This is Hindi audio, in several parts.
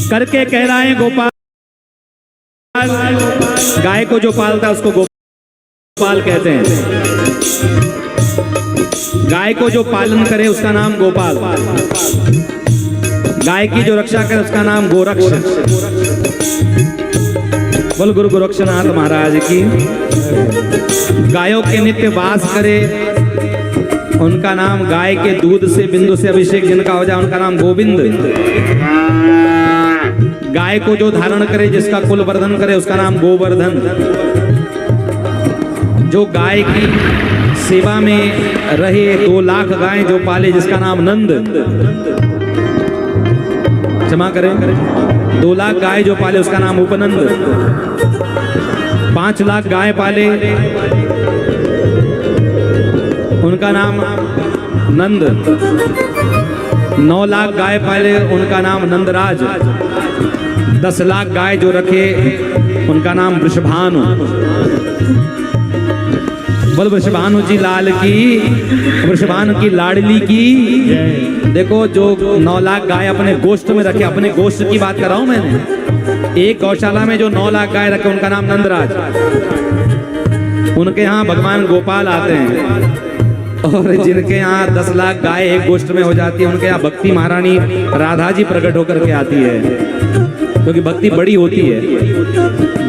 करके कहलाए गोपाल। गाय को जो पालता है उसको गोपाल कहते हैं। गाय को जो पालन करे उसका नाम गोपाल। गाय की जो रक्षा करे उसका नाम गोरक्ष। बोल गुरु गोरक्षनाथ महाराज की। गायों के नित्य वास करे उनका नाम, गाय के दूध से बिंदु से अभिषेक जिनका हो जाए उनका नाम गोविंद। गाय को जो धारण करे, जिसका कुल वर्धन करे उसका नाम गोवर्धन। जो गाय की सेवा में रहे 2 लाख गाय जो पाले जिसका नाम नंद। क्षमा करें, 2 लाख गाय जो पाले उसका नाम उपनंद। 5 लाख गाय पाले उनका नाम नंद। 9 लाख गाय पाले उनका नाम नंदराज। 10 लाख गाय जो रखे उनका नाम वृषभानु। बोल वृषभानु जी लाल की, वृषभानु की लाडली की। देखो जो 9 लाख गाय अपने गोष्ठ में रखे, अपने गोष्ठ की बात कर रहा हूं मैंने। एक गौशाला में जो 9 लाख गाय रखे उनका नाम नंदराज। उनके यहाँ भगवान गोपाल आते हैं। और जिनके यहाँ 10 लाख गाय एक गोष्ठ में हो जाती है उनके यहाँ भक्ति महारानी राधा जी प्रकट होकर के आती है, क्योंकि भक्ति बड़ी होती है।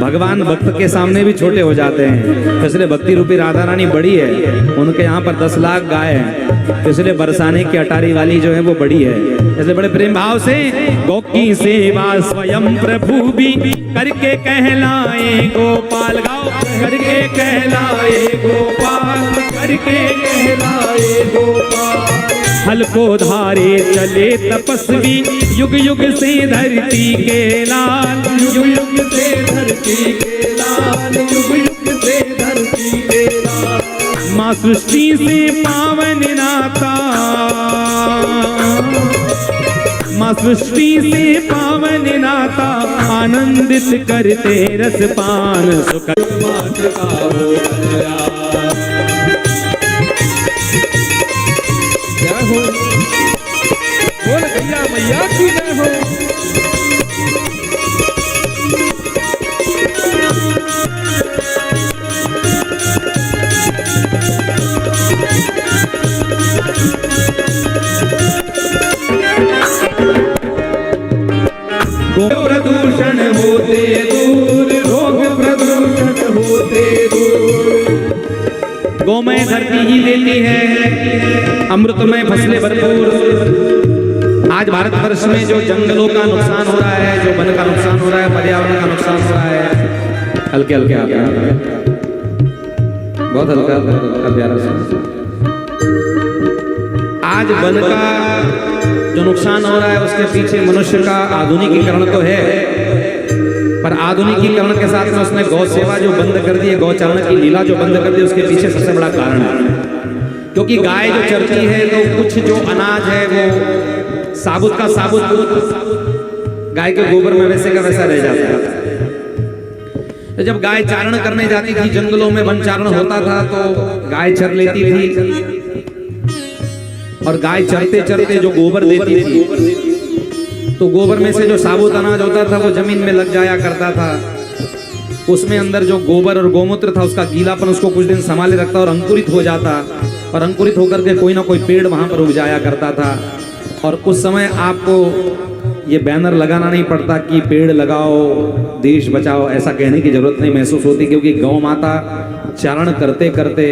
भगवान भक्त के सामने भी छोटे हो जाते हैं, इसलिए भक्ति रूपी राधा रानी बड़ी है। उनके यहाँ पर 10 लाख गाय हैं, इसलिए बरसाने की अटारी वाली जो है वो बड़ी है। इसलिए बड़े प्रेम भाव से गौ की सेवा स्वयं प्रभु भी करके कहलाए गोपाल। गाओ करके कहलाए गोपाल, करके कहलाए गोपाल। हल को धारे चले तपस्वी युग युग से धरती के लाल। युग युग से धरती के लाल, युग युग से धरती के लाल। माँ सृष्टि से पावन नाता, माँ सृष्टि से पावन नाता। आनंदित करते रस पान सुख मात का हो हो। बोल भैया मैया की जय हो। प्रदूषण होते दूर, रोग प्रदूषण होते दूर। गौमय धरती ही देती है अमृतमय फसलें भरपूर। आज भारतवर्ष में जो जंगलों का नुकसान हो रहा है, जो वन का नुकसान हो रहा है, पर्यावरण का नुकसान हो रहा है, हल्के हल्के आ गया, बहुत हल्का प्यारा सा। आज वन का जो नुकसान हो रहा है उसके पीछे मनुष्य का आधुनिकीकरण तो है, पर आधुनिकीकरण के साथ में उसने गौ सेवा जो बंद कर दी है, गौचारण की लीला जो बंद कर दी, उसके पीछे सबसे बड़ा कारण है। क्योंकि गाय जो चरती है तो कुछ जो अनाज है वो साबुत का साबुत गाय के गोबर में वैसे का वैसा रह जाता है। तो जब गाय चारण करने जाती थी, जंगलों में वन चारण होता था तो गाय चर लेती थी, और गाय चरते चरते जो गोबर देती थी तो गोबर में से जो साबुत अनाज होता था वो जमीन में लग जाया करता था। उसमें अंदर जो गोबर और गोमूत्र था उसका गीलापन उसको कुछ दिन संभाले रखता और अंकुरित हो जाता, और अंकुरित होकर के कोई ना कोई पेड़ वहां पर उग जाया करता था। और उस समय आपको ये बैनर लगाना नहीं पड़ता कि पेड़ लगाओ देश बचाओ, ऐसा कहने की जरूरत नहीं महसूस होती, क्योंकि गौ माता चारण करते करते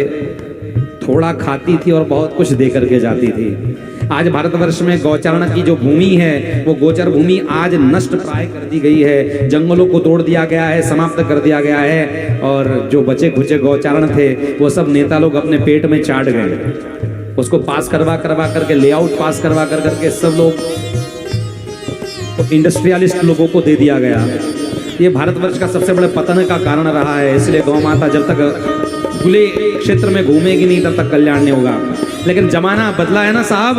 थोड़ा खाती थी और बहुत कुछ दे करके जाती थी। आज भारतवर्ष में गौचारण की जो भूमि है वो गोचर भूमि आज नष्ट प्राय कर दी गई है। जंगलों को तोड़ दिया गया है, समाप्त कर दिया गया है, और जो बचे खुचे गौचारण थे वो सब नेता लोग अपने पेट में चाट गए। उसको पास करवा करके, लेआउट पास करवा करके सब लोग तो इंडस्ट्रियलिस्ट लोगों को दे दिया गया। ये भारतवर्ष का सबसे बड़े पतन का कारण रहा है। इसलिए गौ माता जब तक खुले क्षेत्र में घूमेगी नहीं तब तक कल्याण नहीं होगा। लेकिन जमाना बदला है ना साहब।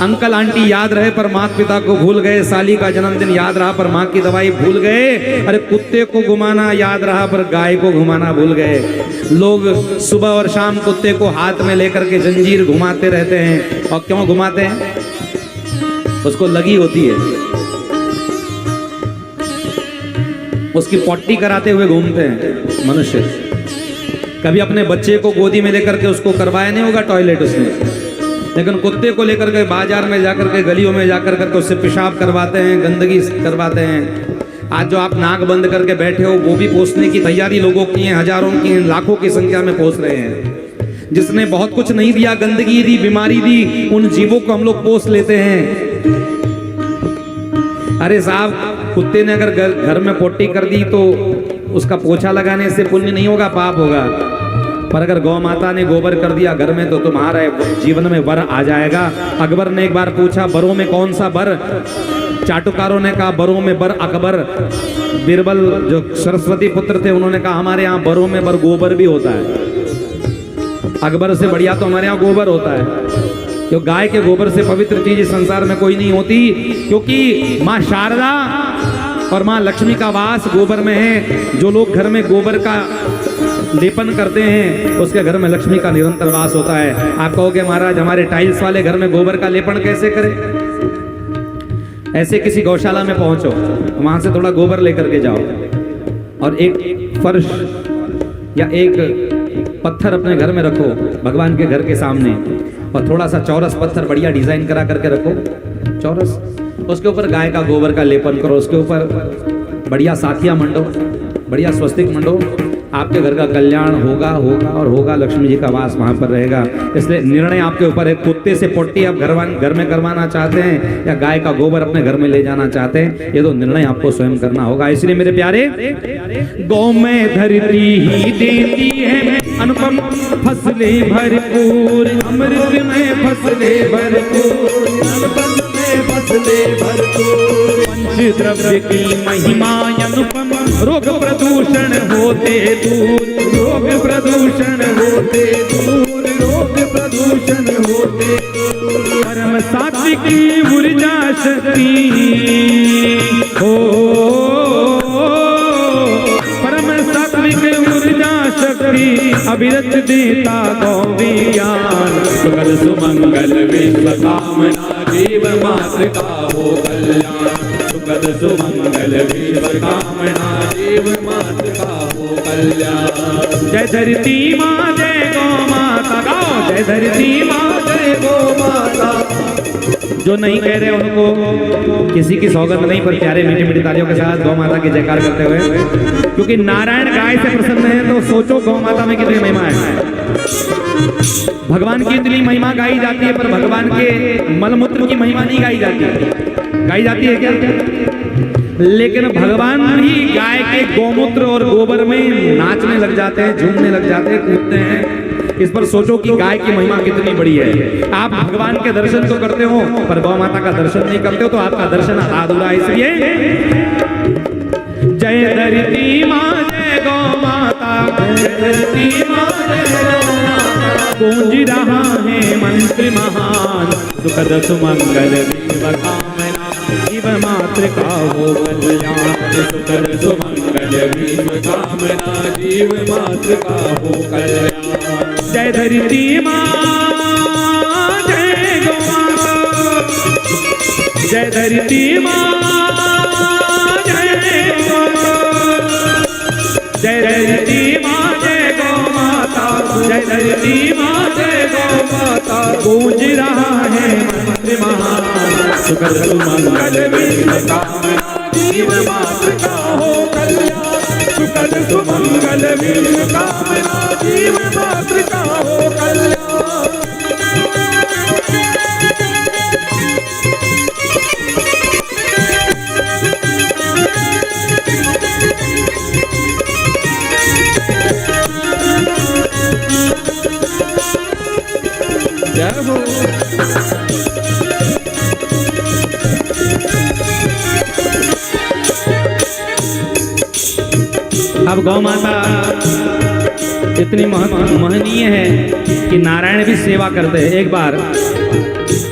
अंकल आंटी याद रहे पर माता पिता को भूल गए, साली का जन्मदिन याद रहा पर माँ की दवाई भूल गए, अरे कुत्ते को घुमाना याद रहा पर गाय को घुमाना भूल गए। लोग सुबह और शाम कुत्ते को हाथ में लेकर के जंजीर घुमाते रहते हैं। और क्यों घुमाते हैं? उसको लगी होती है। उसकी पॉटी कराते हुए घूमते हैं मनुष्य। कभी अपने बच्चे को गोदी में लेकर के उसको करवाया नहीं होगा टॉयलेट उसने, लेकिन कुत्ते को लेकर के बाजार में जाकर के गलियों में जाकर के उससे पेशाब करवाते हैं, गंदगी करवाते हैं। आज जो आप नाक बंद करके बैठे हो वो भी पोसने की तैयारी लोगों की है, हजारों की है, लाखों की संख्या में पोस रहे हैं। जिसने बहुत कुछ नहीं दिया, गंदगी दी, बीमारी दी, उन जीवों को हम लोग पोस लेते हैं। अरे साहब, कुत्ते ने अगर घर में पोटी कर दी तो उसका पोछा लगाने से पुण्य नहीं होगा, पाप होगा। पर अगर गौ माता ने गोबर कर दिया घर में तो तुम्हारे जीवन में वर आ जाएगा। अकबर ने एक बार पूछा, बरों में कौन सा बर? चाटुकारों ने कहा बरों में बर अकबर। बीरबल जो सरस्वती पुत्र थे उन्होंने कहा हमारे यहाँ बरों में बर गोबर भी होता है। अकबर से बढ़िया तो हमारे यहाँ गोबर होता है, क्यों गाय के गोबर से पवित्र चीज इस संसार में कोई नहीं होती। क्योंकि माँ शारदा और माँ लक्ष्मी का वास गोबर में है। जो लोग घर में गोबर का लेपन करते हैं उसके घर में लक्ष्मी का निरंतर वास होता है। आप कहोगे महाराज हमारे टाइल्स वाले घर में गोबर का लेपन कैसे करें? ऐसे किसी गौशाला में पहुंचो, वहां से थोड़ा गोबर लेकर के जाओ और एक फर्श या एक पत्थर अपने घर में रखो भगवान के घर के सामने, और थोड़ा सा चौरस पत्थर बढ़िया डिजाइन करा करके रखो चौरस, उसके ऊपर गाय का गोबर का लेपन करो, उसके ऊपर बढ़िया साथिया मंडो, बढ़िया स्वस्तिक मंडो। आपके घर का कल्याण होगा होगा और होगा। लक्ष्मी जी का वास वहां पर रहेगा। इसलिए निर्णय आपके ऊपर है। कुत्ते से पोटी आप घर में करवाना चाहते हैं या गाय का गोबर अपने घर में ले जाना चाहते हैं, ये तो निर्णय आपको स्वयं करना होगा। इसलिए मेरे प्यारे, गौ में धरती ही देती है अनुपम फसले भरपूर, अमृत में फसले भरपूर, फसले भरपूर, पंच द्रव्य की महिमा अनुपम, रोग प्रदूषण होते दूर, रोग प्रदूषण होते दूर, रोग प्रदूषण होते दूर, परम सात्विकी ऊर्जा शक्ति हो, परम सात्विक ऊर्जा शक्ति अविरत देता गौ विज्ञान, सुगल सुमंगल विश्व कामना जीव मात्र का हो कल्याण, सुगल सुमंगल विश्व कामना जीव मात्र का हो कल्याण। जय धरती माँ जय गौ माता, गाओ जय धरती माँ जय गौ माता। जो नहीं कह रहे उनको किसी की सौगंध नहीं, पर प्यारे मीठी मीठी तालियों के साथ गौ माता की जयकार करते हुए, क्योंकि नारायण गाय से प्रसन्न है तो सोचो गौ माता में कितनी महिमा है। भगवान की इतनी महिमा गाई जाती है, पर भगवान के मलमूत्र की महिमा नहीं गाई जाती। गाई जाती है क्या? लेकिन भगवान ही गाय के गौमूत्र और गोबर में नाचने लग जाते हैं, झूमने लग जाते हैं, कूदते हैं। इस पर सोचो कि गाय की महिमा कितनी बड़ी है। आप भगवान के दर्शन तो करते हो पर गौ माता का दर्शन नहीं करते हो तो आपका दर्शन अधूरा है। इसलिए जय धरती माँ जय गौ माता, जय धरती माँ जय गौ माता, गूंज रहा है मंत्र महान, सुखद सुमंगल विश्व कामना जीव मात्र का हो कल्याण, सुखद सुमंगल विश्व कामना जीव मात्र का हो कल्याण। जय धरती माँ जय गौ माता, जय धरती माँ जय गौ माता, जय धरती माँ जय गौ माता, जय धरती माँ जय गौ माता, गूंज रहा है मंत्र महान, सुखद सुमंगल विश्व कामना जीव मात्र का हो कल्याण, सुखद सुमंगल विश्व कामना जीव मात्र का हो कल्याण। जय हो। अब गौ माता इतनी महनीय है कि नारायण भी सेवा करते हैं। एक बार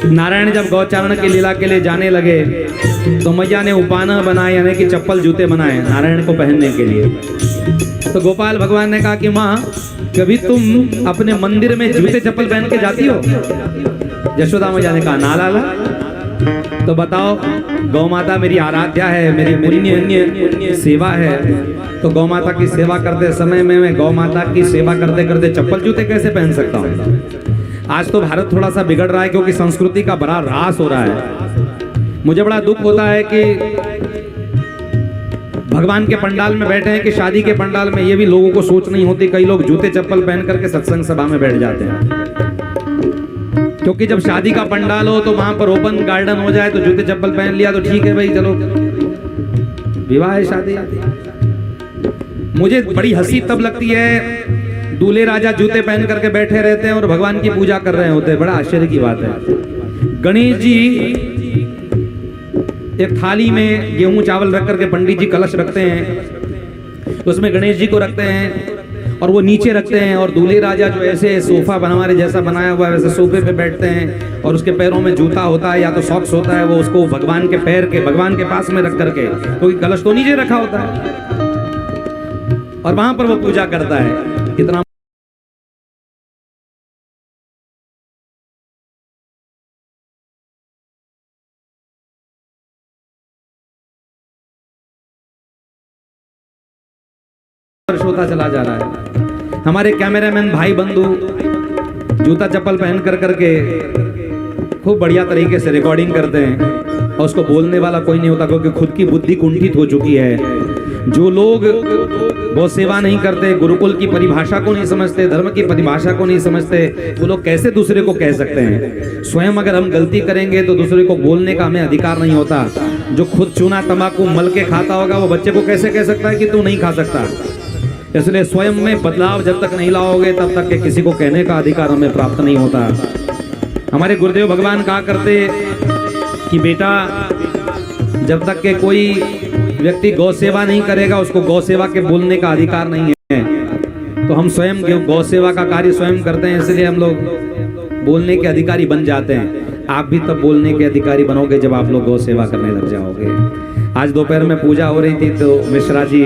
नारायण जब गौचारण की लीला के लिए जाने लगे तो मैया ने उपाना बनाए, यानी कि चप्पल जूते बनाए नारायण को पहनने के लिए। तो गोपाल भगवान ने कहा कि माँ कभी तुम अपने मंदिर में जूते चप्पल पहन के जाती हो? यशोदा मैया ने कहा ना लाला, तो बताओ, गौ माता मेरी आराध्या है, मेरी पुण्य सेवा है, तो गौ माता की सेवा करते समय में मैं गौ माता की सेवा करते करते चप्पल जूते कैसे पहन सकता हूँ? आज तो भारत थोड़ा सा बिगड़ रहा है क्योंकि संस्कृति का बड़ा ह्रास हो रहा है। मुझे बड़ा दुख होता है कि भगवान के पंडाल में बैठे हैं कि शादी के पंडाल में, ये भी लोगों को सोच नहीं होती। कई लोग जूते चप्पल पहन करके सत्संग सभा में बैठ जाते हैं, क्योंकि जब शादी का पंडाल हो तो वहां पर ओपन गार्डन हो जाए तो जूते चप्पल पहन लिया तो ठीक है भाई, चलो विवाह है, शादी। मुझे बड़ी हंसी तब लगती है, दूल्हे राजा जूते पहन करके बैठे रहते हैं और भगवान की पूजा कर रहे होते हैं। बड़ा आश्चर्य की बात है। गणेश जी एक थाली में गेहूं चावल रख करके पंडित जी कलश रखते हैं, उसमें गणेश जी को रखते हैं और वो नीचे रखते हैं, और दूल्हे राजा जो ऐसे सोफा हमारे जैसा बनाया हुआ है वैसे सोफे पे बैठते हैं, और उसके पैरों में जूता होता है या तो सॉक्स होता है, वो उसको भगवान के पैर के भगवान के पास में रख करके, क्योंकि कलश तो नीचे रखा होता है, और वहां पर वो पूजा करता है। कितना होता चला जा रहा है। हमारे कैमरामैन भाई बंधु जूता चप्पल पहन कर करके खूब बढ़िया तरीके से रिकॉर्डिंग करते हैं, और उसको बोलने वाला कोई नहीं होता, क्योंकि खुद की बुद्धि कुंठित हो चुकी है। जो लोग गौ सेवा नहीं करते, गुरुकुल की परिभाषा को नहीं समझते, धर्म की परिभाषा को नहीं समझते, वो लोग कैसे दूसरे को कह सकते हैं? स्वयं अगर हम गलती करेंगे तो दूसरे को बोलने का हमें अधिकार नहीं होता। जो खुद चूना तंबाकू मल के खाता होगा वो बच्चे को कैसे कह सकता है कि तू नहीं खा सकता? इसलिए स्वयं में बदलाव जब तक नहीं लाओगे तब तक के किसी को कहने का अधिकार हमें प्राप्त नहीं होता। हमारे गुरुदेव भगवान कहा करते कि बेटा, जब तक के कोई व्यक्ति गौ सेवा नहीं करेगा उसको गौ सेवा के बोलने का अधिकार नहीं है। तो हम स्वयं गौ सेवा का कार्य स्वयं करते हैं, इसलिए हम लोग बोलने के अधिकारी बन जाते हैं। आप भी तब बोलने के अधिकारी बनोगे जब आप लोग गौ सेवा करने लग जाओगे। आज दोपहर में पूजा हो रही थी तो मिश्रा जी,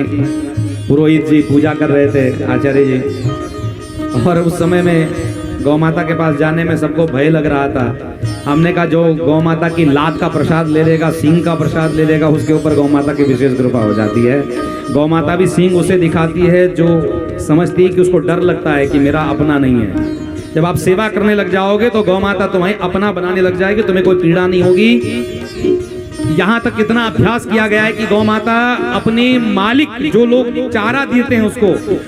पुरोहित जी पूजा कर रहे थे, आचार्य जी, और उस समय में गौ माता के पास जाने में सबको भय लग रहा था। हमने कहा जो गौ माता की लात का प्रसाद ले लेगा, सींग का प्रसाद ले लेगा, उसके ऊपर गौ माता की विशेष कृपा हो जाती है। गौ माता भी सींग उसे दिखाती है जो समझती है कि उसको डर लगता है कि मेरा अपना नहीं है। जब आप सेवा करने लग जाओगे तो गौ माता तुम्हें अपना बनाने लग जाएगी, तुम्हें कोई पीड़ा नहीं होगी। यहाँ तक इतना अभ्यास किया गया है कि गौ माता अपने मालिक, जो लोग चारा देते हैं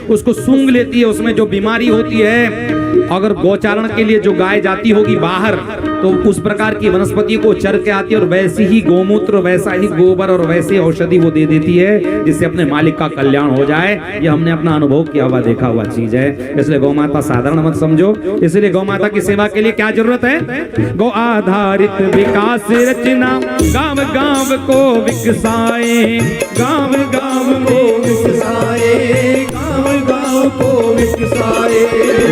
उसको सूंघ लेती है। उसमें जो बीमारी होती है, अगर गौचारण के लिए जो गाय जाती होगी बाहर तो उस प्रकार की वनस्पति को चर के आती है, और वैसी ही गौमूत्र, वैसा ही गोबर और वैसी औषधि वो दे देती है जिससे अपने मालिक का कल्याण हो जाए। ये हमने अपना अनुभव किया हुआ, देखा हुआ चीज है। इसलिए गौ माता साधारण मत समझो। इसलिए गौ माता की सेवा के लिए क्या जरूरत है? गौ आधारित विकास रचना, गांव गांव को विकसाए, गांव गांव को विकसाए, गांव गांव को विकसाए।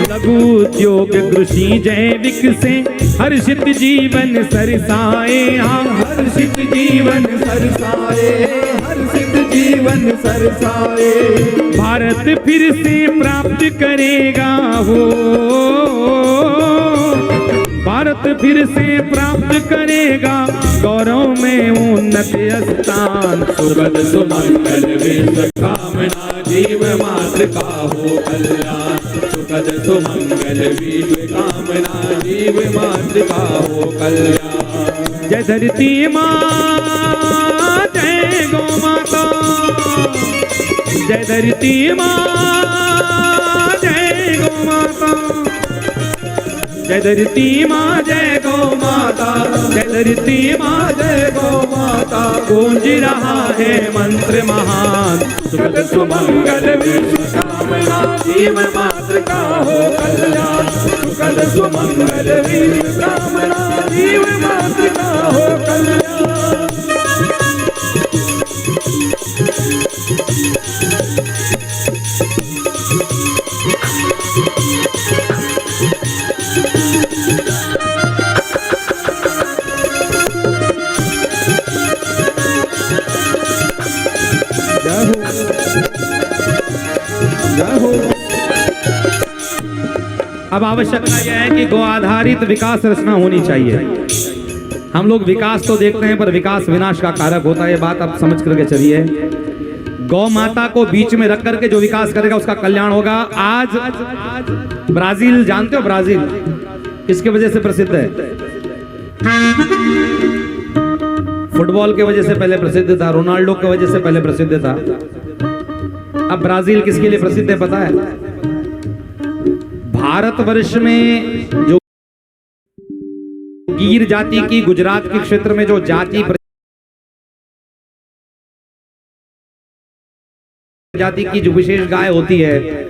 लघु उद्योग कृषि जैविक से हर्षित जीवन सरसाए, हर्षित जीवन सरसाए, हर्षित जीवन सरसाए। भारत फिर से प्राप्त करेगा हो, भारत फिर से प्राप्त करेगा गौरव में उन्नत स्थान। सुखद सुमंगल विश्व कामना, जीव मात्र का हो कल्याण। सुखद सुमंगल विश्व कामना, जीव मात्र का हो कल्याण। जय धरती माँ, जय गौ माता, जय धरती माँ, जय गौ माता, जय धरती माँ, जय गौ माता, जय धरती माँ, जय गौ माता। गूंज रहा है मंत्र महान, सुखद सुमंगल विश्व कामना, जीव मात्र का हो कल्याण। सुखद सुमंगल विश्व कामना, जीव मात्र का हो कल्याण। अब आवश्यकता यह है कि गौ आधारित विकास रचना होनी चाहिए। हम लोग विकास तो देखते हैं पर विकास विनाश का कारक होता है, ये बात आप समझ करके चलिए। गौ माता को बीच में रख करके जो विकास करेगा उसका कल्याण होगा। आज ब्राजील जानते हो, ब्राजील किसके वजह से प्रसिद्ध है? फुटबॉल के वजह से पहले प्रसिद्ध था, रोनाल्डो की वजह से पहले प्रसिद्ध था। अब ब्राजील किसके लिए प्रसिद्ध है पता है? भारतवर्ष में जो गीर जाति की, गुजरात के क्षेत्र में जो जाति जाति की जो विशेष गाय होती है,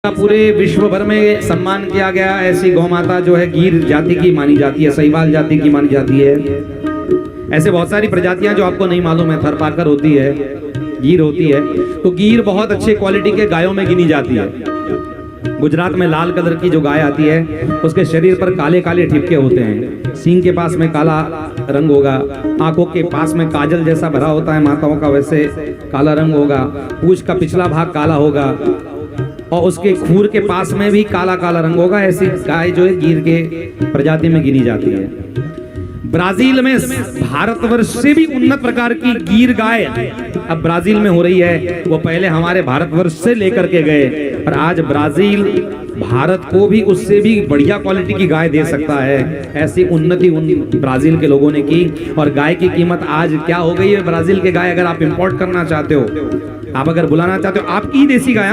पूरे विश्व भर में सम्मान किया गया। ऐसी गौ माता जो है गिर जाति की मानी जाती है, सहीवाल जाति की मानी जाती है। ऐसे बहुत सारी प्रजातियां जो आपको नहीं मालूम है, थरपाकर होती है, गिर होती है। तो गिर बहुत अच्छे क्वालिटी के गायों में गिनी जाती है। गुजरात में लाल कलर की जो गाय आती है उसके शरीर पर काले काले ठिपके होते हैं, सींग के पास में काला रंग होगा, आंखों के पास में काजल जैसा भरा होता है माताओं का, वैसे काला रंग होगा, पूंछ का पिछला भाग काला होगा और उसके खूर के पास में भी काला काला रंग होगा। ऐसी गाय जो है गिर के प्रजाति में गिनी जाती है। ब्राजील में भारतवर्ष से भी उन्नत प्रकार की गिर गाय अब ब्राजील में हो रही है। वो पहले हमारे भारतवर्ष से लेकर के गए और आज ब्राजील भारत को भी उससे भी बढ़िया क्वालिटी की गाय दे सकता है। ऐसी उन्नति ब्राजील के लोगों ने की। और गाय की कीमत आज क्या हो गई है? ब्राजील के गाय अगर आप इंपोर्ट करना चाहते हो, आप अगर बुलाना चाहते हो, आपकी देसी गाय,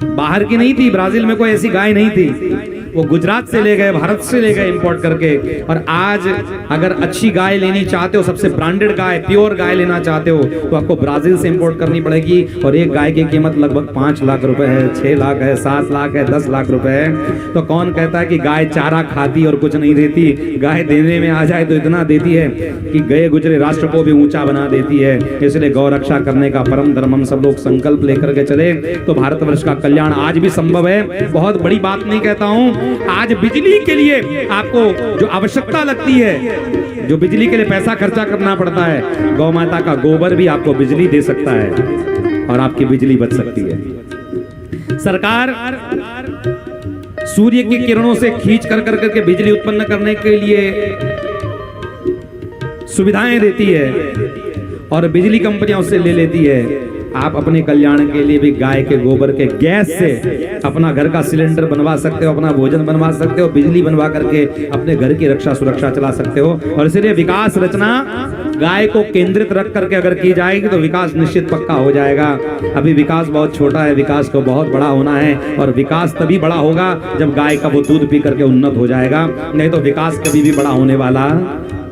बाहर की नहीं थी, ब्राजील में कोई ऐसी गाय नहीं थी, वो गुजरात से ले गए, भारत से ले गए इंपोर्ट करके। और आज अगर अच्छी गाय लेनी चाहते हो, सबसे ब्रांडेड गाय, प्योर गाय लेना चाहते हो, तो आपको ब्राजील से इंपोर्ट करनी पड़ेगी। और एक गाय की कीमत लगभग 5 लाख रुपए है, 6 लाख है, 7 लाख है, 10 लाख रुपए है। तो कौन कहता है कि गाय चारा खाती और कुछ नहीं देती? गाय देने में आ जाए तो इतना देती है कि गए गुजरे राष्ट्र को भी ऊंचा बना देती है। इसलिए गौ रक्षा करने का परम धर्म हम सब लोग संकल्प लेकर के चले तो भारतवर्ष का कल्याण आज भी संभव है। बहुत बड़ी बात नहीं कहता हूं। आज बिजली के लिए आपको जो आवश्यकता लगती है, जो बिजली के लिए पैसा खर्चा करना पड़ता है, गौ माता का गोबर भी आपको बिजली दे सकता है और आपकी बिजली बच सकती है। सरकार सूर्य की किरणों से खींच कर करके बिजली उत्पन्न करने के लिए सुविधाएं देती है और बिजली कंपनियां उससे ले लेती है। आप अपने कल्याण के लिए भी गाय के गोबर के गैस से अपना घर का सिलेंडर बनवा सकते हो, अपना भोजन बनवा सकते हो, बिजली बनवा करके अपने घर की रक्षा सुरक्षा चला सकते हो। और इसलिए विकास रचना गाय को केंद्रित रख करके अगर की जाएगी तो विकास निश्चित पक्का हो जाएगा। अभी विकास बहुत छोटा है, विकास को बहुत बड़ा होना है और विकास तभी बड़ा होगा जब गाय का वो दूध पी करके उन्नत हो जाएगा, नहीं तो विकास कभी भी बड़ा होने वाला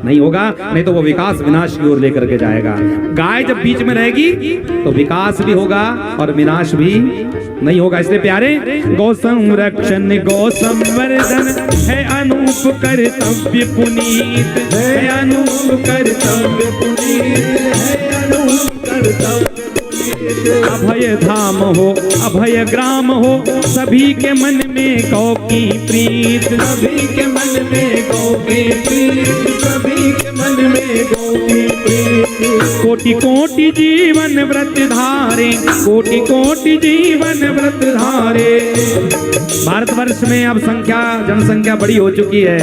नहीं होगा, नहीं तो वो विकास विनाश की ओर लेकर के जाएगा। गाय जब बीच में रहेगी तो विकास भी होगा और विनाश भी नहीं होगा। इसलिए प्यारे, गौ संरक्षण गौ संवर्धन है अनूप कर्तव्य पुनीत, है अनूप कर्तव्य पुनीत, है अनूप कर्तव्य। अभय धाम हो अभय ग्राम हो सभी के मन में गौ की प्रीत, सभी के मन में गौ की प्रीत, सभी के मन में गौ की प्रीत। कोटि कोटि जीवन व्रत धारे, कोटि कोटि जीवन व्रत धारे। भारतवर्ष में अब जनसंख्या बड़ी हो चुकी है।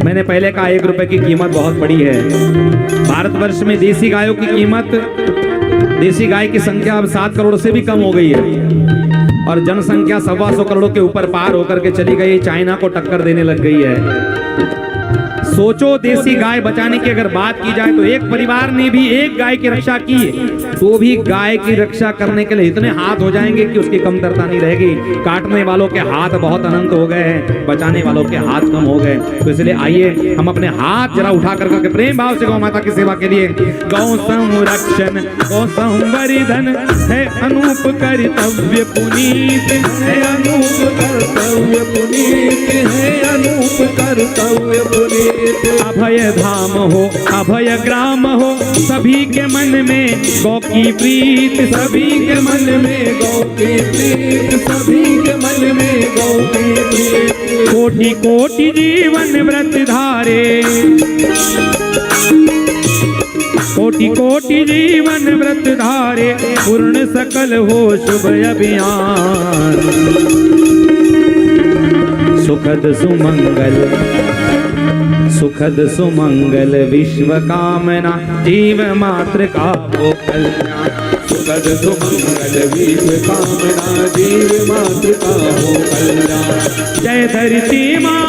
मैंने पहले कहा 1 रुपए की कीमत बहुत बड़ी है। भारतवर्ष में देसी गायों की कीमत, देसी गाय की संख्या अब 7 करोड़ से भी कम हो गई है और जनसंख्या 125 करोड़ के ऊपर पार होकर के चली गई, चाइना को टक्कर देने लग गई है। सोचो, देसी गाय बचाने की अगर बात की जाए तो एक परिवार ने भी एक गाय की रक्षा की तो भी गाय की रक्षा करने के लिए इतने हाथ हो जाएंगे कि उसकी कमतरता नहीं रहेगी। काटने वालों के हाथ बहुत अनंत हो गए हैं, बचाने वालों के हाथ कम हो गए। तो इसलिए आइए हम अपने हाथ जरा उठा करके प्रेम भाव से गौ माता की सेवा के लिए, गौ संरक्षण गौ संवर्धन है अनूप कर्तव्य पुनीत, है अनूप कर्तव्य पुनीत, है अनूप कर्तव्य पुनीत। अभय धाम हो अभय ग्राम हो सभी के मन में गौ की प्रीत, सभी के मन में गौ की प्रीत, सभी के मन में गौ की प्रीत। कोटि कोटि जीवन व्रत धारे, कोटि कोटि जीवन व्रत धारे, पूर्ण सकल हो शुभ अभियान। सुखद सुमंगल सुखद सुमंगल विश्व कामना, जीव मात्र का हो कल्याण। सुखद सुमंगल विश्व कामना, जीव मात्र का हो कल्याण। जय धरती माँ